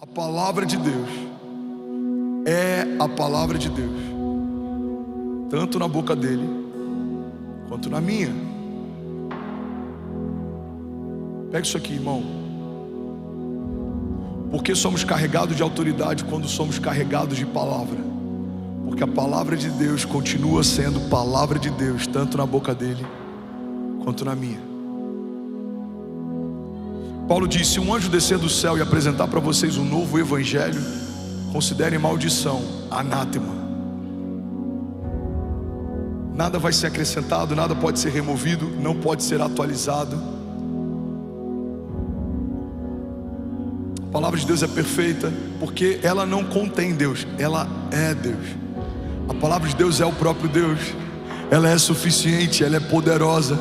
A palavra de Deus é a palavra de Deus, tanto na boca dele quanto na minha. Pega isso aqui, irmão. Porque somos carregados de autoridade quando somos carregados de palavra? Porque a palavra de Deus continua sendo palavra de Deus, tanto na boca dele quanto na minha. Paulo diz: se um anjo descer do céu e apresentar para vocês um novo evangelho, considerem maldição, anátema. Nada vai ser acrescentado, nada pode ser removido, não pode ser atualizado. A palavra de Deus é perfeita, porque ela não contém Deus, ela é Deus. A palavra de Deus é o próprio Deus. Ela é suficiente, ela é poderosa.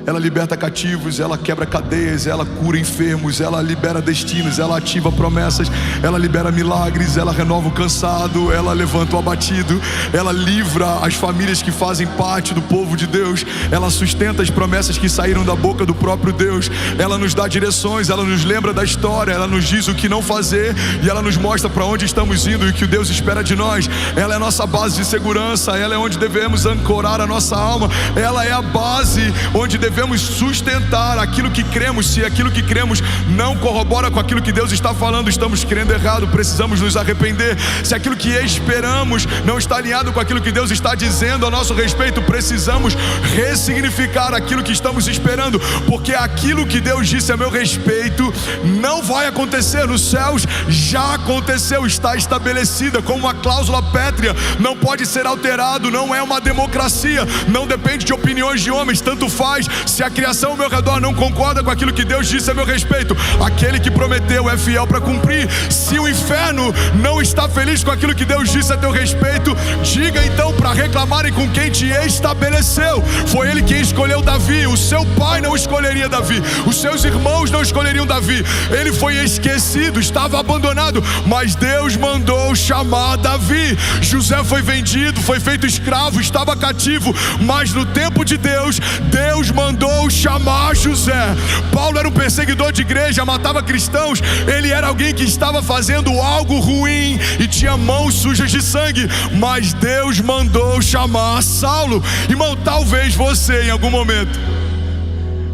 Ela liberta cativos, ela quebra cadeias, ela cura enfermos, ela libera destinos, ela ativa promessas, ela libera milagres, ela renova o cansado, ela levanta o abatido, ela livra as famílias que fazem parte do povo de Deus, ela sustenta as promessas que saíram da boca do próprio Deus, ela nos dá direções, ela nos lembra da história, ela nos diz o que não fazer e ela nos mostra para onde estamos indo e o que Deus espera de nós. Ela é a nossa base de segurança, ela é onde devemos ancorar a nossa alma, ela é a base onde devemos sustentar aquilo que cremos. Se aquilo que cremos não corrobora com aquilo que Deus está falando, estamos crendo errado, precisamos nos arrepender. Se aquilo que esperamos não está alinhado com aquilo que Deus está dizendo a nosso respeito, precisamos ressignificar aquilo que estamos esperando, porque aquilo que Deus disse a meu respeito não vai acontecer nos céus, já aconteceu, está estabelecida como uma cláusula pétrea, não pode ser alterado, não é uma democracia, não depende de opiniões de homens, tanto faz se a criação ao meu redor não concorda com aquilo que Deus disse a meu respeito, aquele que prometeu é fiel para cumprir. Se o inferno não está feliz com aquilo que Deus disse a teu respeito, diga então para reclamarem com quem te estabeleceu. Foi ele quem escolheu Davi, o seu pai não escolheria Davi, os seus irmãos não escolheriam Davi, ele foi esquecido, estava abandonado, mas Deus mandou chamar Davi. José foi vendido, foi feito escravo, estava cativo, mas no tempo de Deus, Deus mandou chamar José. Paulo era um perseguidor de igreja, matava cristãos, ele era alguém que estava fazendo algo ruim e tinha mãos sujas de sangue, mas Deus mandou chamar Saulo. Irmão, talvez você em algum momento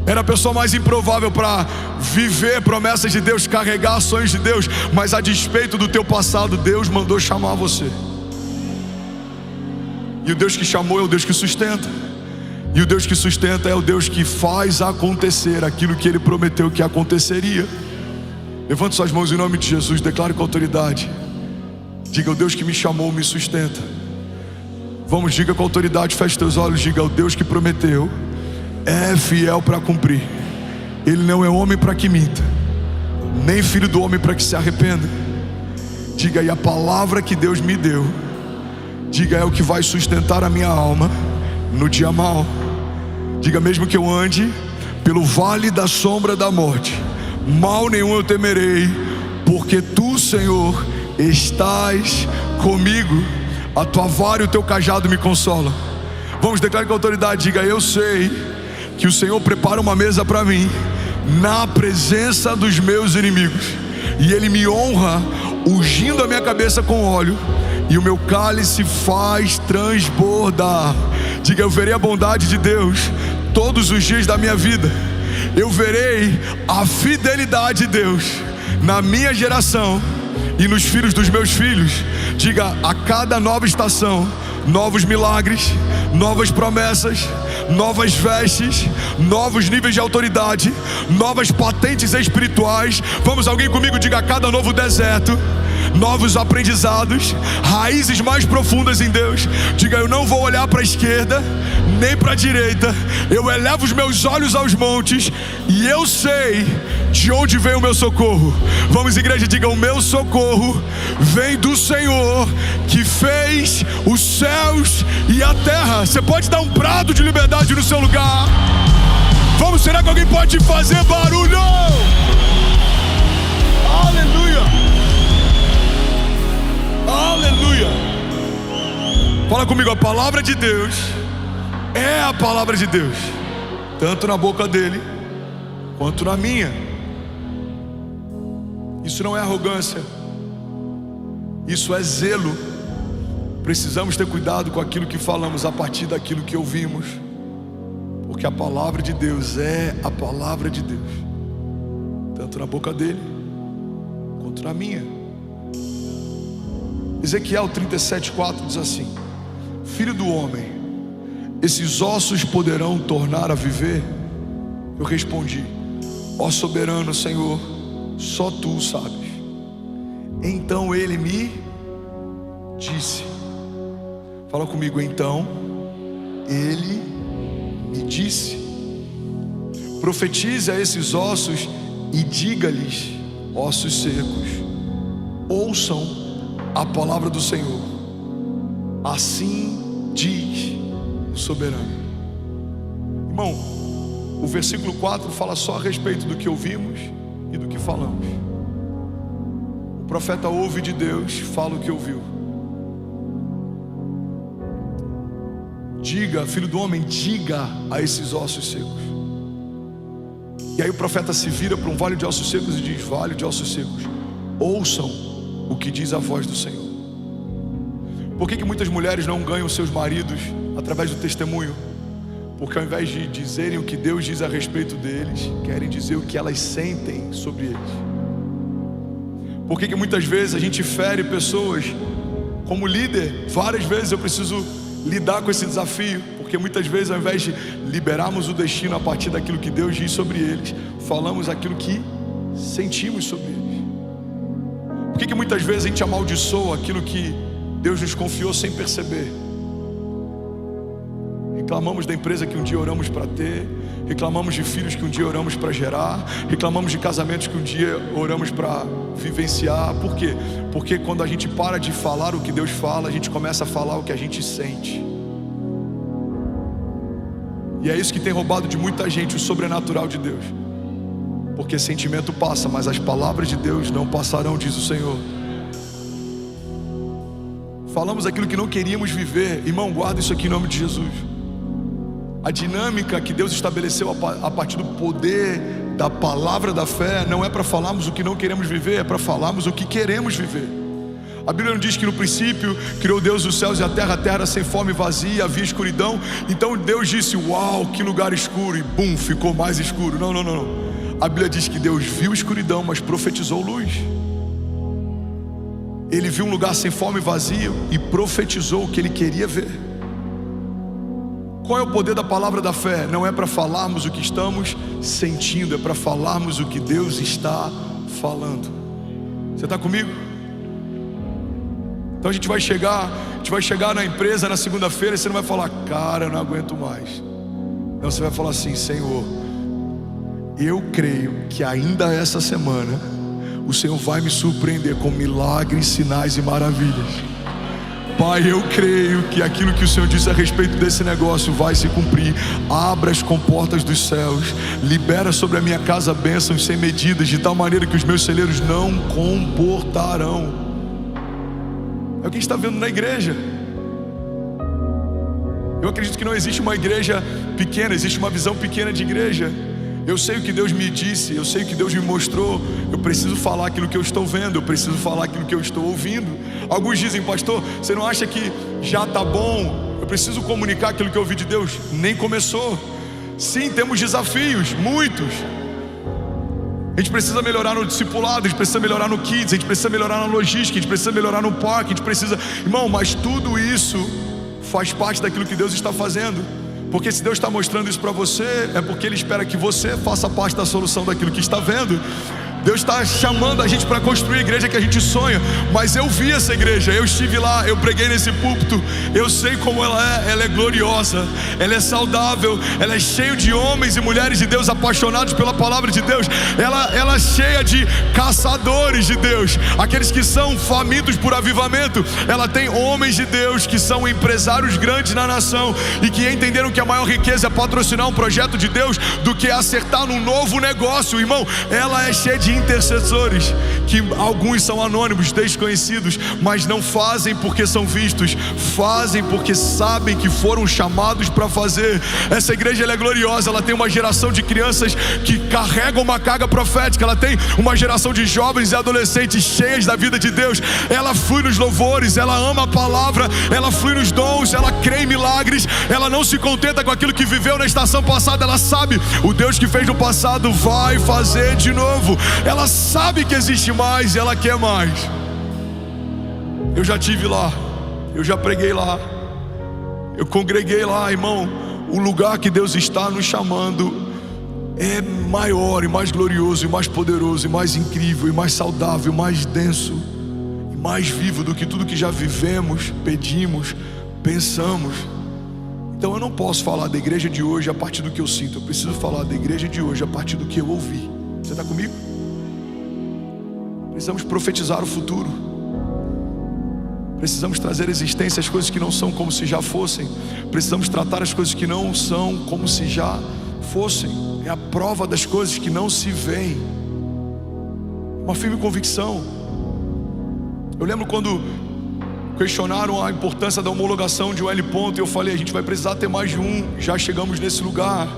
era a pessoa mais improvável para viver promessas de Deus, carregar ações de Deus, mas a despeito do teu passado, Deus mandou chamar você. E o Deus que chamou é o Deus que sustenta. E o Deus que sustenta é o Deus que faz acontecer aquilo que Ele prometeu que aconteceria. Levante suas mãos em nome de Jesus, declare com autoridade. Diga: o Deus que me chamou me sustenta. Vamos, diga com autoridade, feche teus olhos, diga: o Deus que prometeu é fiel para cumprir. Ele não é homem para que minta, nem filho do homem para que se arrependa. Diga: e a palavra que Deus me deu, diga, é o que vai sustentar a minha alma no dia mau. Diga: mesmo que eu ande pelo vale da sombra da morte, mal nenhum eu temerei, porque tu, Senhor, estás comigo, a tua vara e o teu cajado me consolam. Vamos, declarar com autoridade, diga: eu sei que o Senhor prepara uma mesa para mim na presença dos meus inimigos, e Ele me honra ungindo a minha cabeça com óleo, e o meu cálice faz transbordar. Diga: eu verei a bondade de Deus todos os dias da minha vida. Eu verei a fidelidade de Deus na minha geração e nos filhos dos meus filhos. Diga: a cada nova estação, novos milagres, novas promessas, novas vestes, novos níveis de autoridade, novas patentes espirituais. Vamos, alguém comigo, diga: a cada novo deserto, novos aprendizados, raízes mais profundas em Deus. Diga: eu não vou olhar para a esquerda nem para a direita, eu elevo os meus olhos aos montes e eu sei de onde vem o meu socorro. Vamos, igreja, diga: o meu socorro vem do Senhor que fez os céus e a terra. Você pode dar um brado de liberdade no seu lugar? Vamos, será que alguém pode fazer barulho? Aleluia! Aleluia! Fala comigo: a palavra de Deus é a palavra de Deus, tanto na boca dele quanto na minha. Isso não é arrogância, Isso é zelo. Precisamos ter cuidado com aquilo que falamos a partir daquilo que ouvimos, porque a palavra de Deus é a palavra de Deus, tanto na boca dele quanto na minha. Ezequiel 37:4 diz assim: Filho do homem, esses ossos poderão tornar a viver? Eu respondi: ó soberano Senhor, só tu sabes. Então ele me disse, fala comigo, então ele me disse: profetize a esses ossos e diga-lhes, ossos secos, ouçam a palavra do Senhor. Assim diz o soberano. Irmão, o versículo 4 fala só a respeito do que ouvimos e do que falamos. O profeta ouve de Deus, fala o que ouviu. Diga, filho do homem, diga a esses ossos secos. E aí o profeta se vira para um vale de ossos secos e diz: vale de ossos secos, ouçam o que diz a voz do Senhor. Por que muitas mulheres não ganham seus maridos através do testemunho? Porque ao invés de dizerem o que Deus diz a respeito deles, querem dizer o que elas sentem sobre eles. Por que muitas vezes a gente fere pessoas? Como líder, várias vezes eu preciso lidar com esse desafio, porque muitas vezes ao invés de liberarmos o destino a partir daquilo que Deus diz sobre eles, falamos aquilo que sentimos sobre eles. Por que muitas vezes a gente amaldiçoa aquilo que Deus nos confiou sem perceber? Reclamamos da empresa que um dia oramos para ter, reclamamos de filhos que um dia oramos para gerar, reclamamos de casamentos que um dia oramos para vivenciar. Por quê? Porque quando a gente para de falar o que Deus fala, a gente começa a falar o que a gente sente. E é isso que tem roubado de muita gente o sobrenatural de Deus. Porque sentimento passa, mas as palavras de Deus não passarão, diz o Senhor. Falamos aquilo que não queríamos viver. Irmão, guarda isso aqui em nome de Jesus. A dinâmica que Deus estabeleceu a partir do poder da palavra da fé não é para falarmos o que não queremos viver, é para falarmos o que queremos viver. A Bíblia não diz que no princípio criou Deus os céus e a terra era sem forma e vazia, havia escuridão. Então Deus disse: uau, que lugar escuro, e bum, ficou mais escuro. Não. A Bíblia diz que Deus viu escuridão, mas profetizou luz. Ele viu um lugar sem forma e vazio e profetizou o que ele queria ver. Qual é o poder da palavra da fé? Não é para falarmos o que estamos sentindo, é para falarmos o que Deus está falando. Você está comigo? Então a gente vai chegar na empresa na segunda-feira e você não vai falar: cara, eu não aguento mais. Não, você vai falar assim: Senhor, eu creio que ainda essa semana o Senhor vai me surpreender com milagres, sinais e maravilhas. Pai, eu creio que aquilo que o Senhor disse a respeito desse negócio vai se cumprir. Abra as comportas dos céus, libera sobre a minha casa bênçãos sem medidas, de tal maneira que os meus celeiros não comportarão. É o que a gente está vendo na igreja. Eu acredito que não existe uma igreja pequena, existe uma visão pequena de igreja. Eu sei o que Deus me disse, eu sei o que Deus me mostrou. Eu preciso falar aquilo que eu estou vendo, eu preciso falar aquilo que eu estou ouvindo. Alguns dizem: pastor, você não acha que já está bom? Eu preciso comunicar aquilo que eu ouvi de Deus. Nem começou. Sim, temos desafios, muitos. A gente precisa melhorar no discipulado, a gente precisa melhorar no kids, a gente precisa melhorar na logística, a gente precisa melhorar no parque, a gente precisa... Irmão, mas tudo isso faz parte daquilo que Deus está fazendo. Porque se Deus está mostrando isso para você, é porque Ele espera que você faça parte da solução daquilo que está vendo. Deus está chamando a gente para construir a igreja que a gente sonha. Mas eu vi essa igreja, eu estive lá, eu preguei nesse púlpito. Eu sei como ela é gloriosa, ela é saudável, ela é cheia de homens e mulheres de Deus apaixonados pela palavra de Deus. Ela é cheia de caçadores de Deus, aqueles que são famintos por avivamento. Ela tem homens de Deus que são empresários grandes na nação e que entenderam que a maior riqueza é patrocinar um projeto de Deus do que acertar num novo negócio. Irmão, ela é cheia de intercessores, que alguns são anônimos, desconhecidos, mas não fazem porque são vistos, fazem porque sabem que foram chamados para fazer. Essa igreja ela é gloriosa, ela tem uma geração de crianças que carregam uma carga profética, ela tem uma geração de jovens e adolescentes cheias da vida de Deus. Ela flui nos louvores, ela ama a palavra, ela flui nos dons, ela crê em milagres, ela não se contenta com aquilo que viveu na estação passada, ela sabe, o Deus que fez no passado vai fazer de novo. Ela sabe que existe mais e ela quer mais. Eu já estive lá, eu já preguei lá, eu congreguei lá, irmão. O lugar que Deus está nos chamando é maior e mais glorioso e mais poderoso e mais incrível e mais saudável, mais denso e mais vivo do que tudo que já vivemos, pedimos, pensamos. Então eu não posso falar da igreja de hoje a partir do que eu sinto, eu preciso falar da igreja de hoje a partir do que eu ouvi. Você está comigo? Precisamos profetizar o futuro, precisamos trazer à existência as coisas que não são como se já fossem, precisamos tratar as coisas que não são como se já fossem. É a prova das coisas que não se veem, uma firme convicção. Eu lembro quando questionaram a importância da homologação de um L ponto, e eu falei, a gente vai precisar ter mais de um, já chegamos nesse lugar.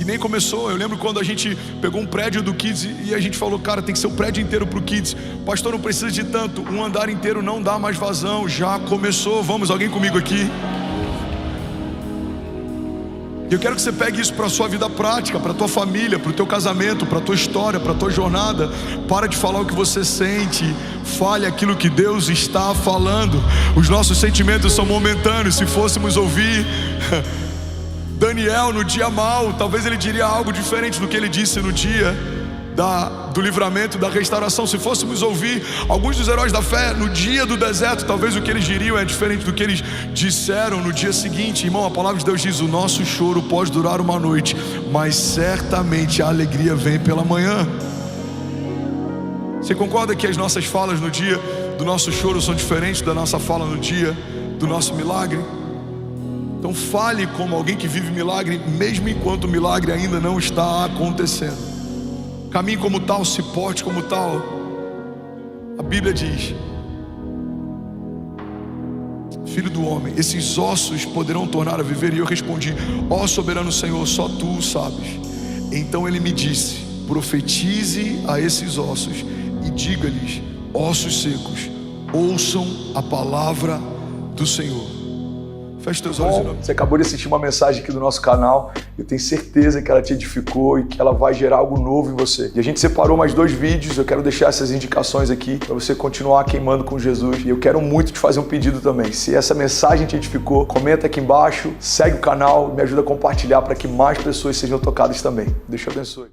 E nem começou. Eu lembro quando a gente pegou um prédio do Kids e a gente falou, cara, tem que ser o prédio inteiro pro Kids. Pastor, não precisa de tanto, um andar inteiro não dá mais vazão. Já começou, vamos, alguém comigo aqui? Eu quero que você pegue isso para a sua vida prática, para a tua família, para o teu casamento, para a tua história, para a tua jornada. Para de falar o que você sente, fale aquilo que Deus está falando. Os nossos sentimentos são momentâneos. Se fôssemos ouvir Daniel no dia mau, talvez ele diria algo diferente do que ele disse no dia do livramento, da restauração. Se fôssemos ouvir alguns dos heróis da fé no dia do deserto, talvez o que eles diriam é diferente do que eles disseram no dia seguinte. Irmão, a palavra de Deus diz, o nosso choro pode durar uma noite, mas certamente a alegria vem pela manhã. Você concorda que as nossas falas no dia do nosso choro são diferentes da nossa fala no dia do nosso milagre? Então fale como alguém que vive milagre, mesmo enquanto o milagre ainda não está acontecendo. Caminhe como tal, se porte como tal. A Bíblia diz, Filho do homem, esses ossos poderão tornar a viver? E eu respondi, ó soberano Senhor, só tu o sabes. Então ele me disse, profetize a esses ossos e diga-lhes, ossos secos, ouçam a palavra do Senhor. Feche teus olhos. Bom, você acabou de assistir uma mensagem aqui do nosso canal. Eu tenho certeza que ela te edificou e que ela vai gerar algo novo em você. E a gente separou mais 2 vídeos. Eu quero deixar essas indicações aqui para você continuar queimando com Jesus. E eu quero muito te fazer um pedido também. Se essa mensagem te edificou, comenta aqui embaixo, segue o canal, me ajuda a compartilhar para que mais pessoas sejam tocadas também. Deus te abençoe.